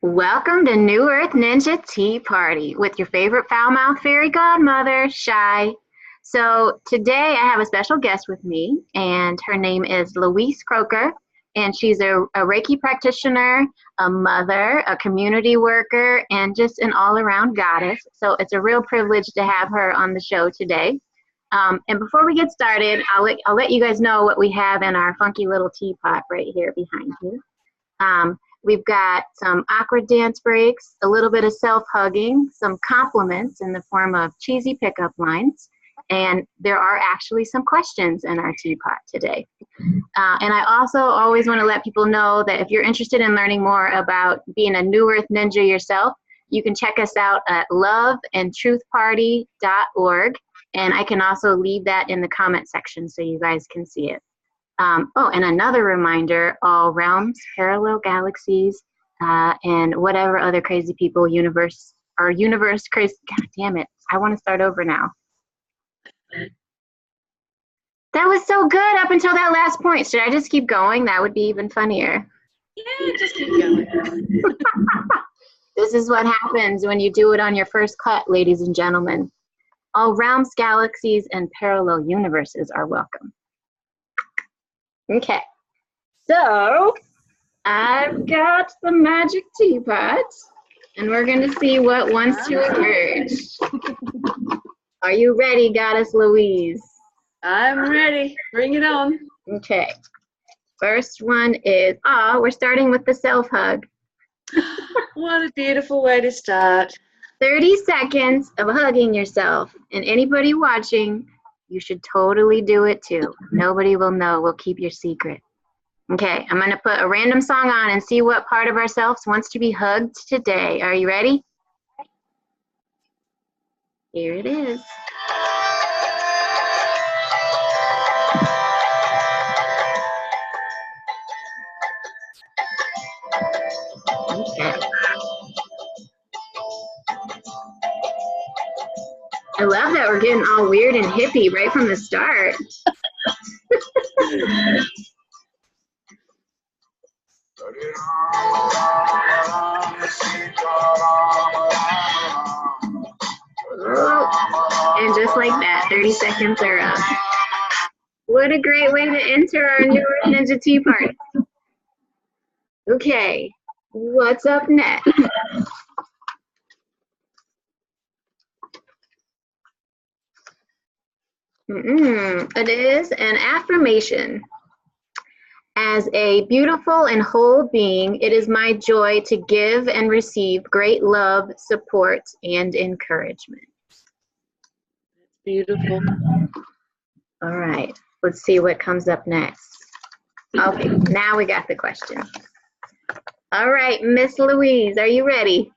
Welcome to New Earth Ninja Tea Party with your favorite foul-mouthed fairy godmother, Shy. So today I have a special guest with me, and her name is Louise Croker, and she's a Reiki practitioner, a mother, a community worker, and just an all-around goddess. So it's a real privilege to have her on the show today. And before we get started, I'll let you guys know what we have in our funky little teapot right here behind you. We've got some awkward dance breaks, a little bit of self-hugging, some compliments in the form of cheesy pickup lines, and there are actually some questions in our teapot today. And I also always want to let people know that if you're interested in learning more about being a New Earth Ninja yourself, you can check us out at loveandtruthparty.org, and I can also leave that in the comment section so you guys can see it. Oh, and another reminder, all realms, parallel galaxies, and whatever other crazy people, universe crazy, god damn it, I want to start over now. That was so good up until that last point. Should I just keep going? That would be even funnier. Yeah, just keep going. This is what happens when you do it on your first cut, ladies and gentlemen. All realms, galaxies, and parallel universes are welcome. Okay, so I've got the magic teapot, and we're going to see what wants to emerge. Are you ready, Goddess Louise? I'm ready. Bring it on. Okay, first one is, we're starting with the self-hug. What a beautiful way to start. 30 seconds of hugging yourself, and anybody watching, you should totally do it too. Nobody will know. We'll keep your secret. Okay, I'm going to put a random song on and see what part of ourselves wants to be hugged today. Are you ready? Here it is. Okay. I love that we're getting all weird and hippie right from the start. And just like that, 30 seconds are up. What a great way to enter our New Earth Ninja Tea Party. Okay, what's up next? It is an affirmation. As a beautiful and whole being, it is my joy to give and receive great love, support, and encouragement. That's beautiful. All right, let's see what comes up next. Okay, now we got the question. All right, Miss Louise, are you ready?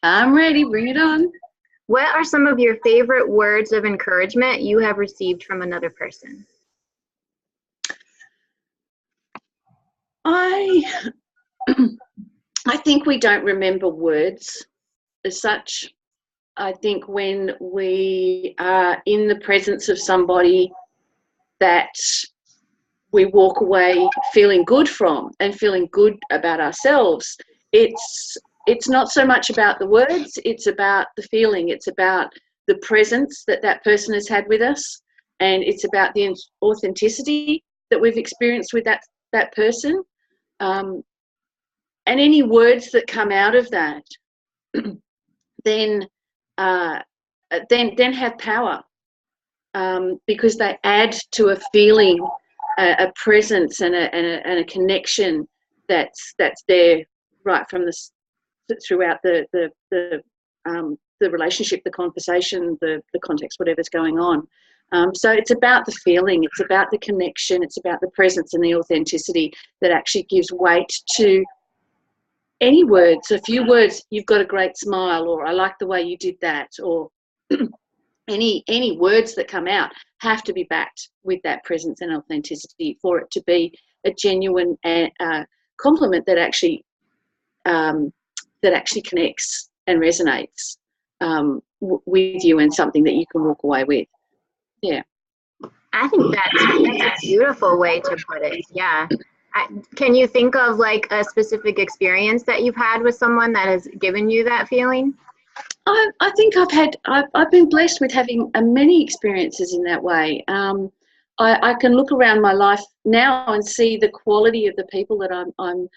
I'm ready. Bring it on. What are some of your favorite words of encouragement you have received from another person? I think we don't remember words as such. I think when we are in the presence of somebody that we walk away feeling good from and feeling good about ourselves, it's not so much about the words, it's about the feeling, it's about the presence that that person has had with us, and it's about the authenticity that we've experienced with that person. And any words that come out of that then have power, because they add to a feeling, a presence and a connection that's there right from throughout the relationship, the conversation, the context, whatever's going on. So it's about the feeling, it's about the connection, it's about the presence and the authenticity that actually gives weight to any words. A few words, you've got a great smile, or I like the way you did that, or any words that come out have to be backed with that presence and authenticity for it to be a genuine compliment that actually connects and resonates with you, and something that you can walk away with. Yeah. I think that's a beautiful way to put it. Yeah. Can you think of like a specific experience that you've had with someone that has given you that feeling? I think I've been blessed with having many experiences in that way. I can look around my life now and see the quality of the people that I'm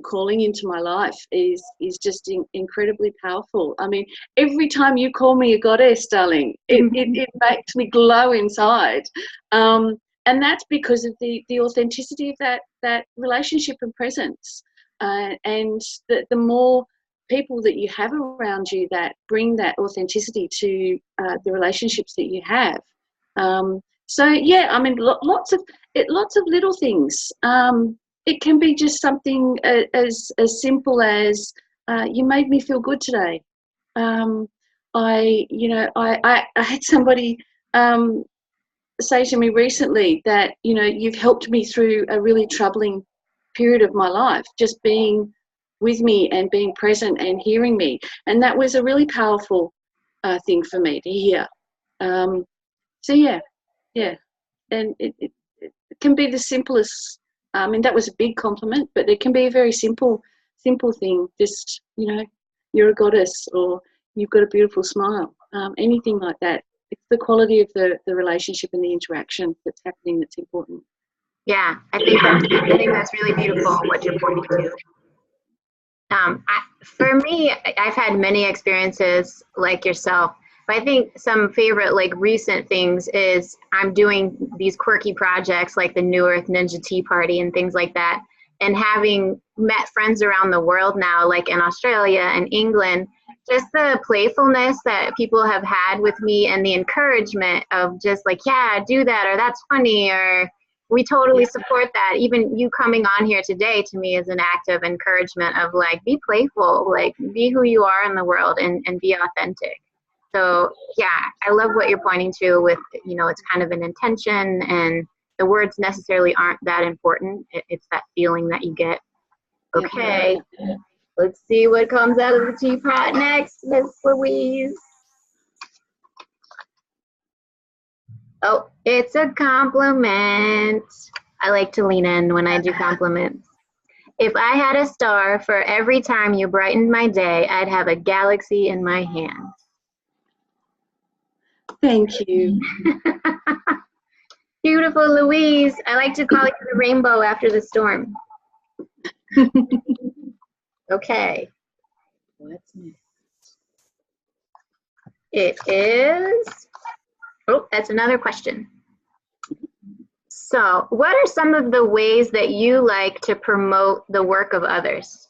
calling into my life is just incredibly powerful. I mean, every time you call me a goddess, darling, it makes me glow inside. And that's because of the authenticity of that relationship and presence. And the more people that you have around you that bring that authenticity to the relationships that you have. So yeah, I mean, lots of little things. It can be just something as simple as you made me feel good today. I had somebody say to me recently that, you know, you've helped me through a really troubling period of my life, just being with me and being present and hearing me. And that was a really powerful thing for me to hear. So yeah. And it can be the simplest, I mean, that was a big compliment, but it can be a very simple thing. Just, you know, you're a goddess, or you've got a beautiful smile, anything like that. It's the quality of the relationship and the interaction that's happening that's important. Yeah, I think that's really beautiful what you're pointing to. For me, I've had many experiences like yourself, but I think some favorite like recent things is I'm doing these quirky projects like the New Earth Ninja Tea Party and things like that, and having met friends around the world now, like in Australia and England, just the playfulness that people have had with me and the encouragement of just like, yeah, do that, or that's funny, or we totally support that. Even you coming on here today to me is an act of encouragement of like, be playful, like be who you are in the world and be authentic. So yeah, I love what you're pointing to with, you know, it's kind of an intention, and the words necessarily aren't that important. It's that feeling that you get. Okay, let's see what comes out of the teapot next, Miss Louise. Oh, it's a compliment. I like to lean in when I do compliments. If I had a star for every time you brightened my day, I'd have a galaxy in my hand. Thank you. Beautiful, Louise. I like to call you the rainbow after the storm. Okay. What's next? It is, oh, that's another question. So, what are some of the ways that you like to promote the work of others?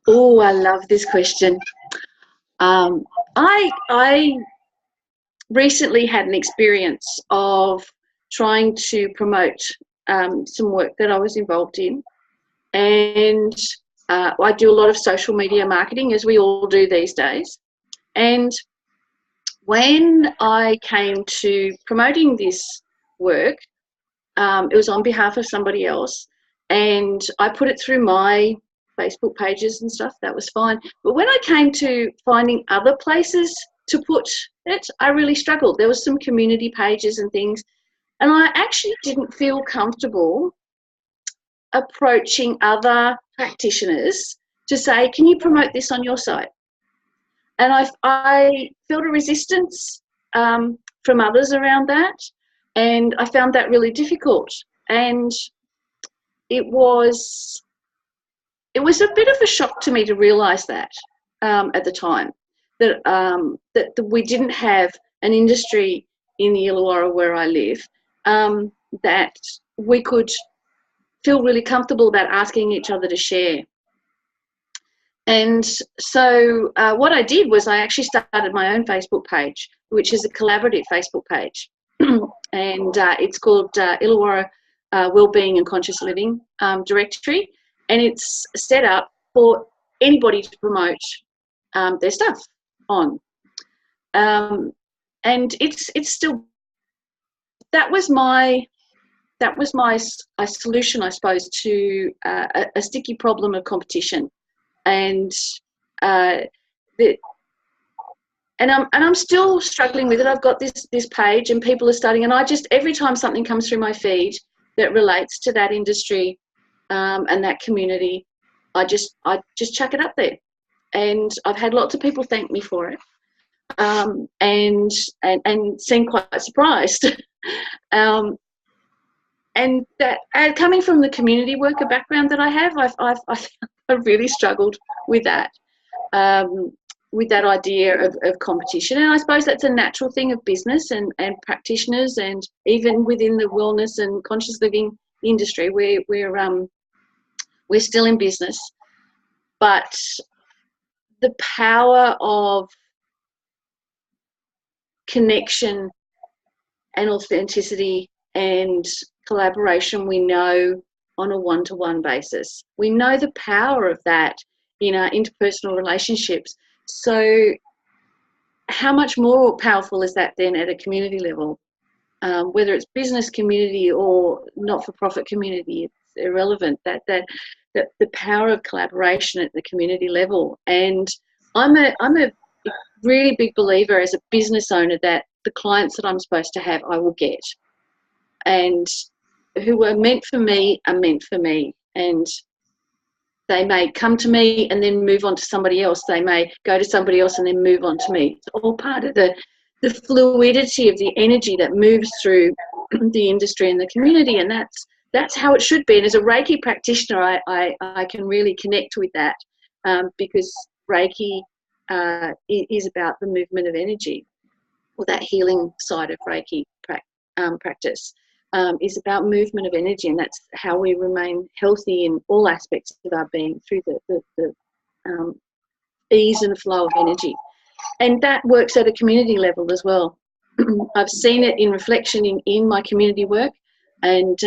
Oh, I love this question. I recently had an experience of trying to promote some work that I was involved in, and I do a lot of social media marketing, as we all do these days. And when I came to promoting this work, it was on behalf of somebody else, and I put it through my Facebook pages and stuff. That was fine. But when I came to finding other places to put it, I really struggled. There was some community pages and things, and I actually didn't feel comfortable approaching other practitioners to say, can you promote this on your site? And I felt a resistance from others around that, and I found that really difficult. And it was a bit of a shock to me to realise that at the time, that we didn't have an industry in the Illawarra where I live that we could feel really comfortable about asking each other to share. And so what I did was I actually started my own Facebook page, which is a collaborative Facebook page. And it's called Illawarra Wellbeing and Conscious Living Directory. And it's set up for anybody to promote their stuff on. And it's still, that was my solution, I suppose, to a sticky problem of competition. And I'm still struggling with it. I've got this page, and people are starting, and I just, every time something comes through my feed that relates to that industry, and that community, I just chuck it up there. And I've had lots of people thank me for it, and seem quite surprised. And that, coming from the community worker background that I have, I've really struggled with that. With that idea of competition. And I suppose that's a natural thing of business and practitioners, and even within the wellness and conscious living industry, we're still in business. But the power of connection and authenticity and collaboration, we know on a one-to-one basis. We know the power of that in our interpersonal relationships. So how much more powerful is that then at a community level? Whether it's business community or not-for-profit community, it's irrelevant. That the power of collaboration at the community level. And I'm a really big believer as a business owner that the clients that I'm supposed to have, I will get. And who are meant for me are meant for me. And they may come to me and then move on to somebody else. They may go to somebody else and then move on to me. It's all part of the fluidity of the energy that moves through the industry and the community, and that's how it should be. And as a Reiki practitioner, I can really connect with that, because Reiki is about the movement of energy, or that healing side of Reiki practice. Is about movement of energy, and that's how we remain healthy in all aspects of our being, through the ease and flow of energy. And that works at a community level as well. I've seen it in reflection in my community work, and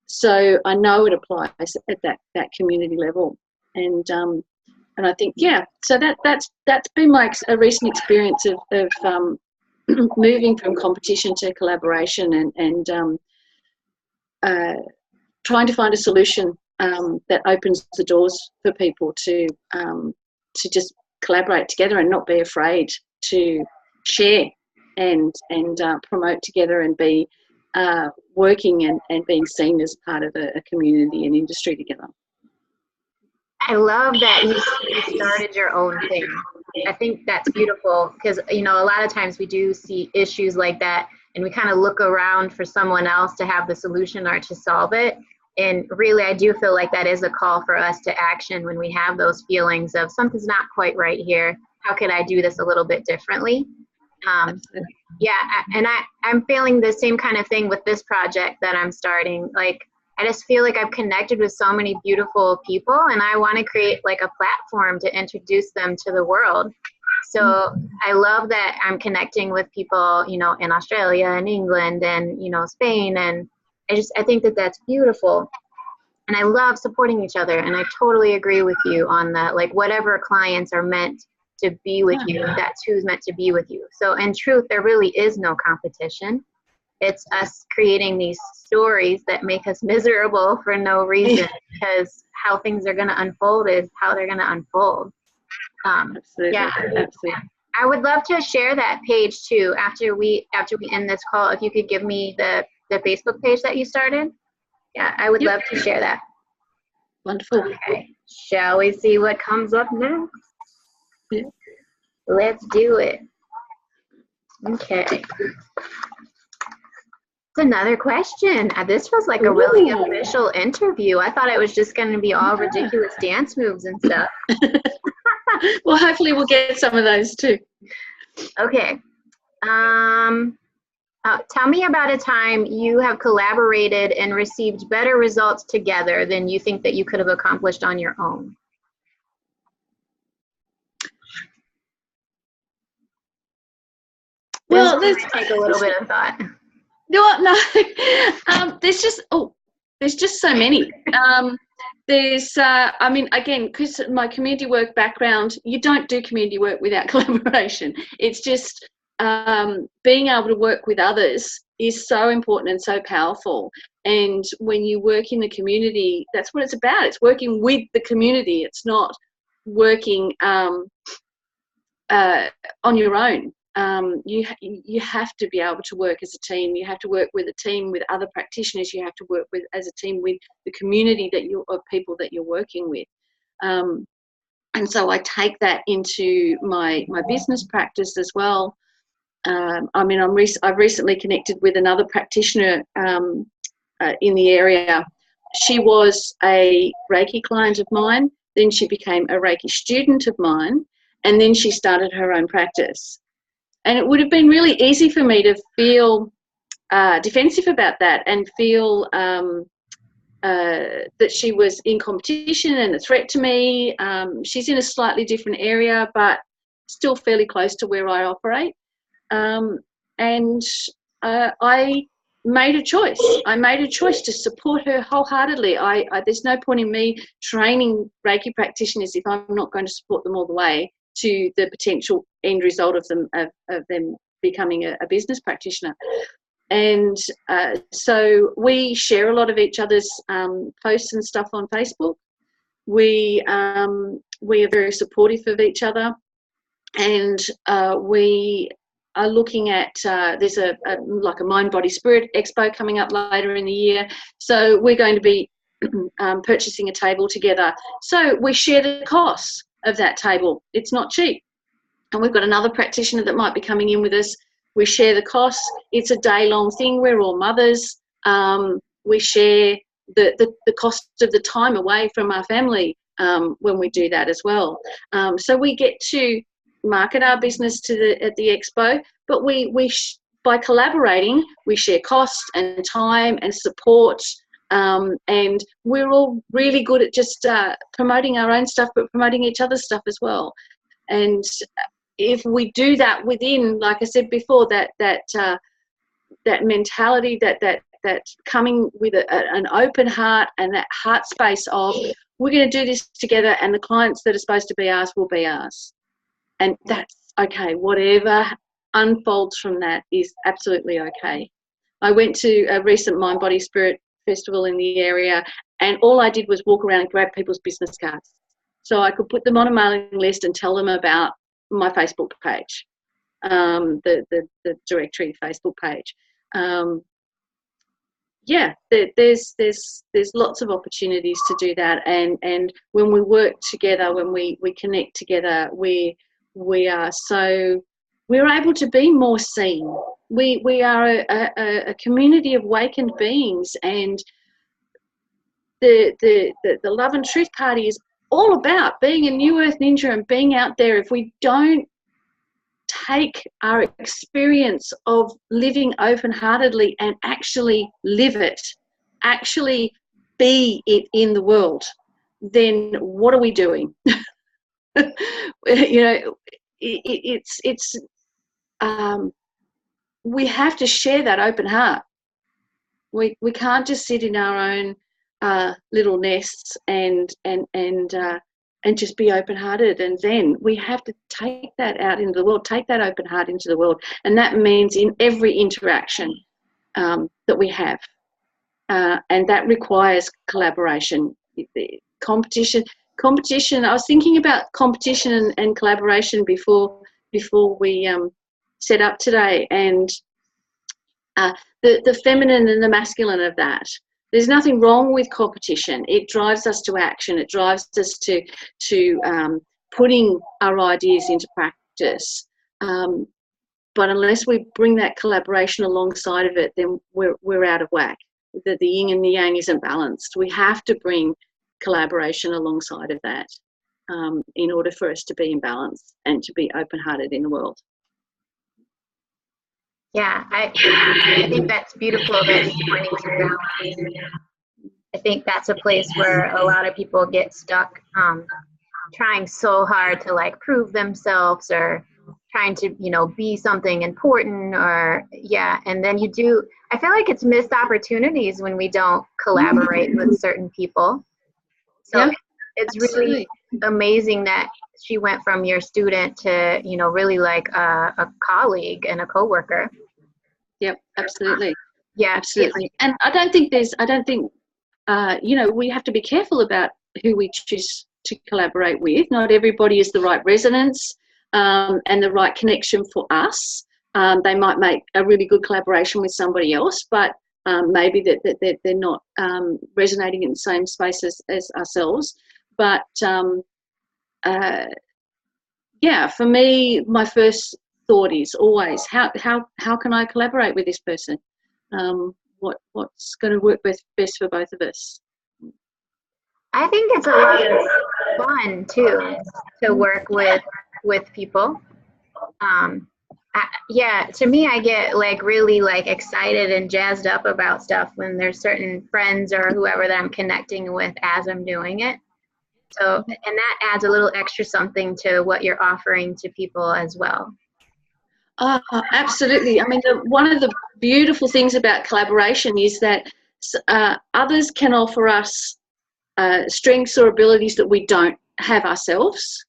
so I know it applies at that community level. And I think, yeah, so that's been a recent experience of moving from competition to collaboration, and trying to find a solution that opens the doors for people to just collaborate together and not be afraid to share and promote together, and be working and being seen as part of a community and industry together. I love that you started your own thing. I think that's beautiful, because, a lot of times we do see issues like that, and we kind of look around for someone else to have the solution or to solve it. And really, I do feel like that is a call for us to action when we have those feelings of something's not quite right here. How could I do this a little bit differently? Yeah, and I'm feeling the same kind of thing with this project that I'm starting. Like, I just feel like I've connected with so many beautiful people, and I want to create like a platform to introduce them to the world. So I love that I'm connecting with people, in Australia and England and, Spain. And I think that that's beautiful. And I love supporting each other. And I totally agree with you on that. Like, whatever clients are meant to be with you, that's who's meant to be with you. So in truth, there really is no competition. It's us creating these stories that make us miserable for no reason, because how things are going to unfold is how they're going to unfold. Absolutely. Yeah, Absolutely. I would love to share that page too after we end this call. If you could give me the Facebook page that you started, yeah, I would love to share that. Wonderful. Okay, shall we see what comes up next? Yeah. Let's do it. Okay. It's another question. This was like a really official interview. I thought it was just going to be all ridiculous dance moves and stuff. Well, hopefully we'll get some of those too. Okay. Tell me about a time you have collaborated and received better results together than you think that you could have accomplished on your own. Well, this take a little bit of thought. No. There's just so many. Again, because my community work background, you don't do community work without collaboration. It's just being able to work with others is so important and so powerful. And when you work in the community, that's what it's about. It's working with the community. It's not working on your own. you have to be able to work as a team. You have to work with a team with other practitioners. You have to work with as a team with the community of people that you're working with. And so I take that into my business practice as well. I mean, I've recently connected with another practitioner in the area. She was a Reiki client of mine, then she became a Reiki student of mine, and then she started her own practice. And it would have been really easy for me to feel defensive about that and feel that she was in competition and a threat to me. She's in a slightly different area, but still fairly close to where I operate. And I made a choice. I made a choice to support her wholeheartedly. There's no point in me training Reiki practitioners if I'm not going to support them all the way to the potential end result of them becoming a business practitioner. And so we share a lot of each other's posts and stuff on Facebook. We are very supportive of each other, and we are looking at there's a Mind Body Spirit Expo coming up later in the year, so we're going to be purchasing a table together. So we share the costs of that table. It's not cheap, and we've got another practitioner that might be coming in with us. We share the costs. It's a day-long thing. We're all mothers. We share the cost of the time away from our family when we do that as well. So we get to market our business at the expo, but by collaborating, we share costs and time and support, and we're all really good at just promoting our own stuff, but promoting each other's stuff as well. And if we do that within, like I said before, that mentality, that coming with an open heart and that heart space of, we're going to do this together, and the clients that are supposed to be ours will be ours. And that's okay. Whatever unfolds from that is absolutely okay. I went to a recent Mind Body Spirit festival in the area, and all I did was walk around and grab people's business cards so I could put them on a mailing list and tell them about my Facebook page, the directory Facebook page. There's lots of opportunities to do that, and when we work together, when we connect together, we're able to be more seen. We are a community of awakened beings, and the Love and Truth Party is all about being a new earth ninja and being out there. If we don't take our experience of living open-heartedly and actually live it, actually be it in the world, then what are we doing? We have to share that open heart. We can't just sit in our own little nests and just be open-hearted, and then we have to take that out into the world, take that open heart into the world, and that means in every interaction that we have, and that requires collaboration. Competition. I was thinking about competition and collaboration before we set up today, and the feminine and the masculine of that. There's nothing wrong with competition. It drives us to action. It drives us to putting our ideas into practice. But unless we bring that collaboration alongside of it, then we're out of whack. The yin and the yang isn't balanced. We have to bring collaboration alongside of that in order for us to be in balance and to be open-hearted in the world. Yeah, I think that's beautiful that you're pointing to balance. I think that's a place where a lot of people get stuck trying so hard to like prove themselves, or trying to, be something important, or and then I feel like it's missed opportunities when we don't collaborate with certain people. So it's really amazing that she went from your student to, really like a colleague and a coworker. Yep, absolutely. Yeah, absolutely. And I don't think we have to be careful about who we choose to collaborate with. Not everybody is the right resonance. and the right connection for us. They might make a really good collaboration with somebody else, but maybe that they're not resonating in the same space as ourselves. But yeah, for me, my first thought is always how can I collaborate with this person? What's going to work best for both of us? I think it's a lot of fun too to work with people. Yeah, to me, I get like really like excited and jazzed up about stuff when there's certain friends or whoever that I'm connecting with as I'm doing it. So, and that adds a little extra something to what you're offering to people as well. Absolutely. I mean, one of the beautiful things about collaboration is that others can offer us strengths or abilities that we don't have ourselves,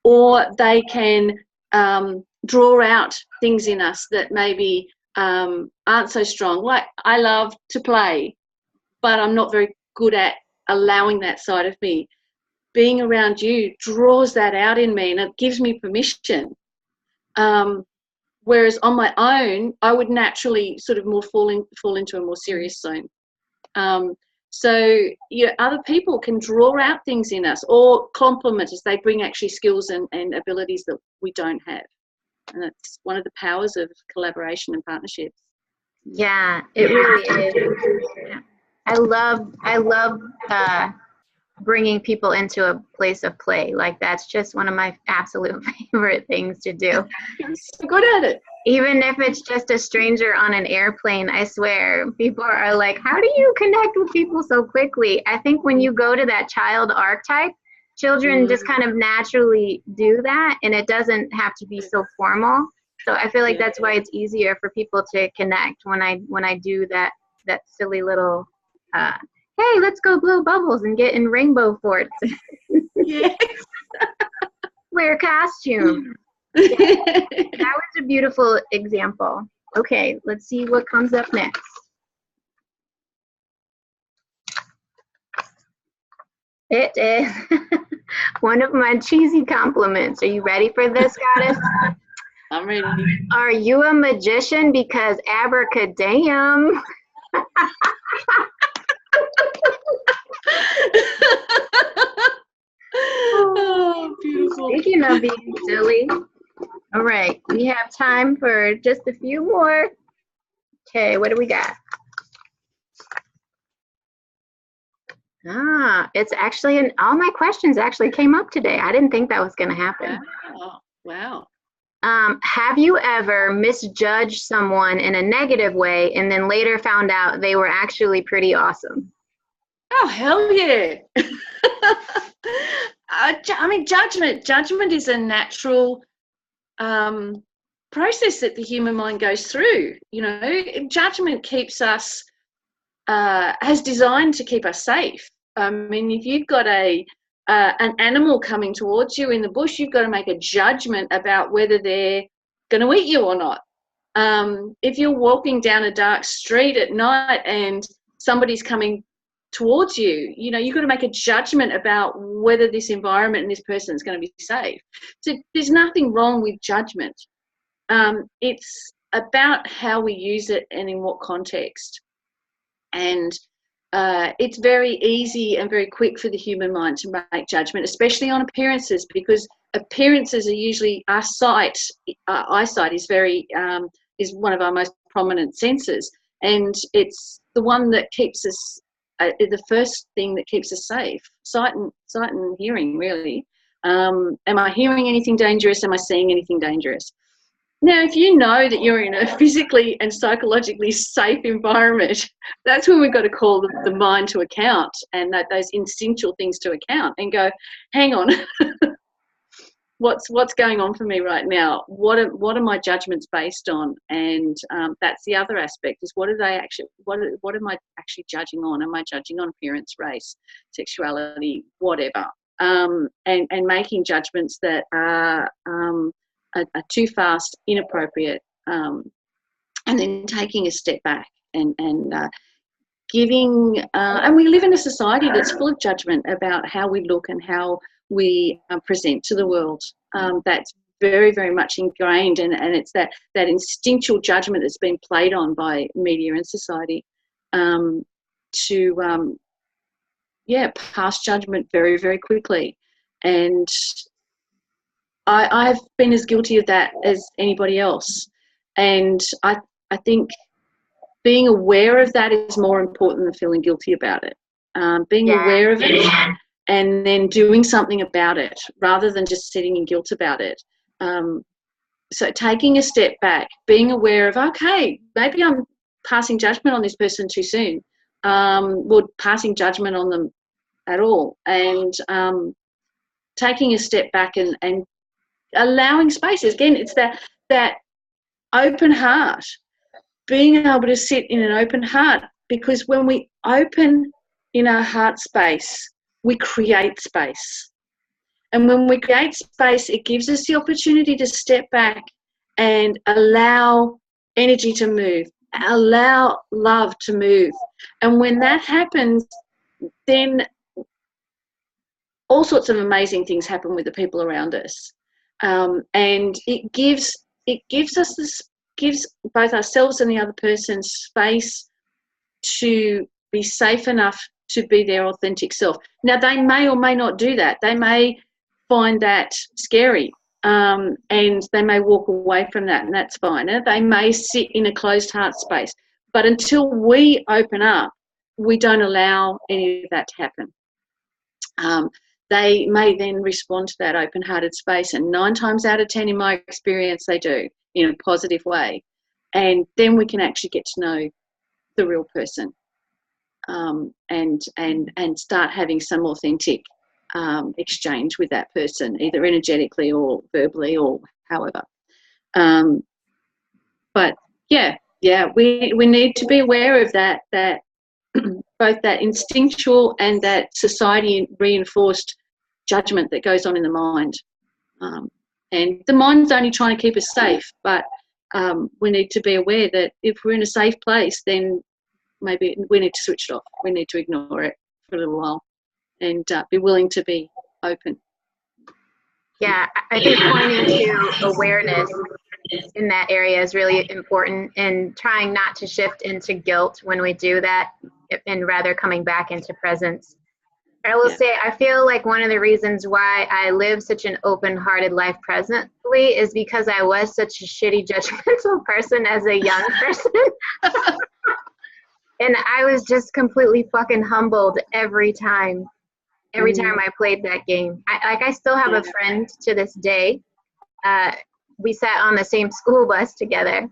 or they can draw out things in us that maybe aren't so strong. Like, I love to play, but I'm not very good at allowing that side of me. Being around you draws that out in me, and it gives me permission. Whereas on my own, I would naturally sort of more fall into a more serious zone. So other people can draw out things in us or compliment us. They bring actually skills and abilities that we don't have. And it's one of the powers of collaboration and partnerships. Yeah, it really is. I love bringing people into a place of play. Like, that's just one of my absolute favorite things to do. You're so good at it. Even if it's just a stranger on an airplane, I swear, people are like, how do you connect with people so quickly? I think when you go to that child archetype, children just kind of naturally do that, and it doesn't have to be so formal. So I feel like that's why it's easier for people to connect when I do that silly little hey, let's go blow bubbles and get in rainbow forts. Yes. Wear costume. That was a beautiful example. Okay, let's see what comes up next. It is one of my cheesy compliments. Are you ready for this, Goddess? I'm ready. Are you a magician? Because abracadam. Oh, beautiful. Speaking of being silly. All right, we have time for just a few more. Okay, what do we got? It's actually all my questions actually came up today. I didn't think that was going to happen. Wow. Have you ever misjudged someone in a negative way and then later found out they were actually pretty awesome? Oh, hell yeah. I mean, judgment is a natural process that the human mind goes through. Judgment keeps us, has designed to keep us safe. I mean, if you've got an animal coming towards you in the bush, you've got to make a judgment about whether they're going to eat you or not. If you're walking down a dark street at night and somebody's coming towards you, you've got to make a judgment about whether this environment and this person is going to be safe. So there's nothing wrong with judgment. It's about how we use it and in what context. And it's very easy and very quick for the human mind to make judgment, especially on appearances, because appearances are usually our sight. Eyesight is is one of our most prominent senses, and it's the one that keeps us. The first thing that keeps us safe. Sight and hearing, really. Am I hearing anything dangerous? Am I seeing anything dangerous? Now, if you know that you're in a physically and psychologically safe environment, that's when we've got to call the mind to account and those instinctual things to account and go, hang on, what's going on for me right now? What are my judgments based on? And that's the other aspect, is what am I actually judging on? Am I judging on appearance, race, sexuality, whatever? And making judgments that are too fast, inappropriate, and then taking a step back and giving. And we live in a society that's full of judgment about how we look and how we present to the world. That's very, very much ingrained, and it's that instinctual judgment that's been played on by media and society to pass judgment very, very quickly. And I've been as guilty of that as anybody else. And I think being aware of that is more important than feeling guilty about it. Being aware of it and then doing something about it rather than just sitting in guilt about it. So taking a step back, being aware of, okay, maybe I'm passing judgment on this person too soon, or passing judgment on them at all, and taking a step back and allowing spaces. Again, it's that open heart, being able to sit in an open heart, because when we open in our heart space, we create space. And when we create space, it gives us the opportunity to step back and allow energy to move, allow love to move. And when that happens, then all sorts of amazing things happen with the people around us. And it gives both ourselves and the other person space to be safe enough to be their authentic self. Now, they may or may not do that. They may find that scary, and they may walk away from that, and that's fine. They may sit in a closed heart space. But until we open up, we don't allow any of that to happen. They may then respond to that open-hearted space, and 9 times out of 10 in my experience they do, in a positive way. And then we can actually get to know the real person, and start having some authentic exchange with that person, either energetically or verbally or however. But we need to be aware of that both that instinctual and that society reinforced judgment that goes on in the mind. And the mind's only trying to keep us safe, but we need to be aware that if we're in a safe place, then maybe we need to switch it off. We need to ignore it for a little while and be willing to be open. Yeah, I think pointing to awareness in that area is really important, and trying not to shift into guilt when we do that, and rather coming back into presence. I will say, I feel like one of the reasons why I live such an open-hearted life presently is because I was such a shitty, judgmental person as a young person. And I was just completely fucking humbled every time I played that game. I still have a friend to this day. We sat on the same school bus together,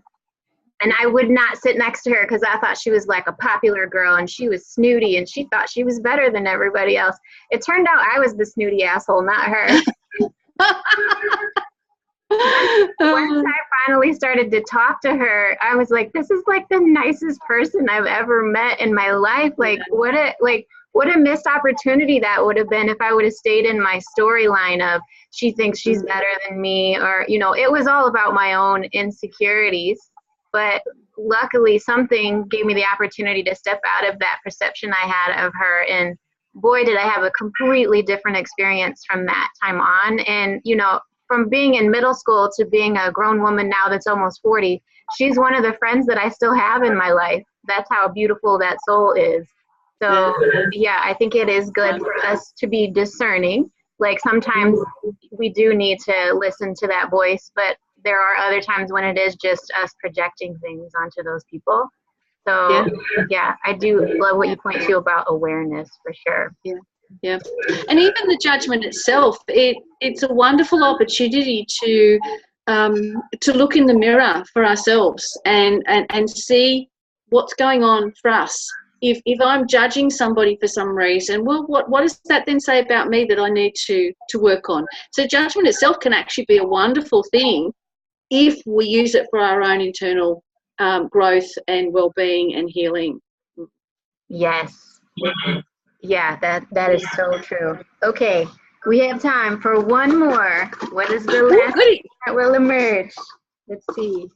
and I would not sit next to her because I thought she was like a popular girl, and she was snooty, and she thought she was better than everybody else. It turned out I was the snooty asshole, not her. Once I finally started to talk to her, I was like, this is like the nicest person I've ever met in my life. Like, what a missed opportunity that would have been if I would have stayed in my storyline of she thinks she's better than me, or, it was all about my own insecurities. But luckily something gave me the opportunity to step out of that perception I had of her. And boy, did I have a completely different experience from that time on. And, from being in middle school to being a grown woman now that's almost 40, she's one of the friends that I still have in my life. That's how beautiful that soul is. So, I think it is good for us to be discerning. Like, sometimes we do need to listen to that voice, but there are other times when it is just us projecting things onto those people. So, I do love what you point to about awareness, for sure. Yeah. And even the judgment itself, it's a wonderful opportunity to look in the mirror for ourselves and see what's going on for us. If I'm judging somebody for some reason, well, what does that then say about me that I need to work on? So judgment itself can actually be a wonderful thing if we use it for our own internal growth and well-being and healing. Yes. Yeah, that is so true. Okay, we have time for one more. What is the last thing that will emerge? Let's see.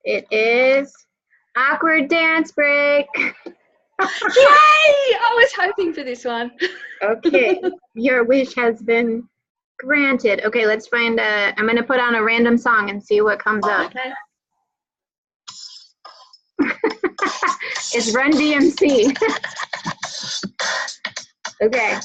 It is awkward dance break. Yay! I was hoping for this one. Okay, your wish has been Granted. Okay, let's find a, I'm going to put on a random song and see what comes up. Okay. It's Run DMC. Okay.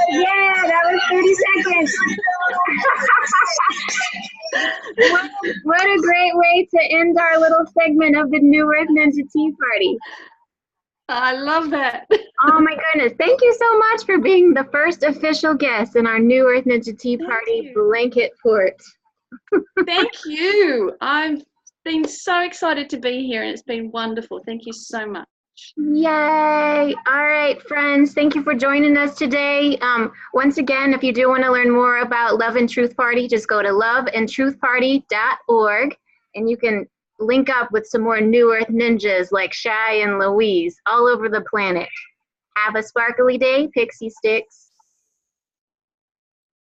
Yeah, that was 30 seconds. What a great way to end our little segment of the New Earth Ninja Tea Party. I love that. Oh my goodness. Thank you so much for being the first official guest in our New Earth Ninja Tea Party blanket fort. Thank you. I've been so excited to be here and it's been wonderful. Thank you so much. Yay! All right, friends, thank you for joining us today. Once again, if you do want to learn more about Love and Truth Party, just go to loveandtruthparty.org and you can link up with some more New Earth ninjas like Shy and Louise all over the planet. Have a sparkly day, Pixie Sticks.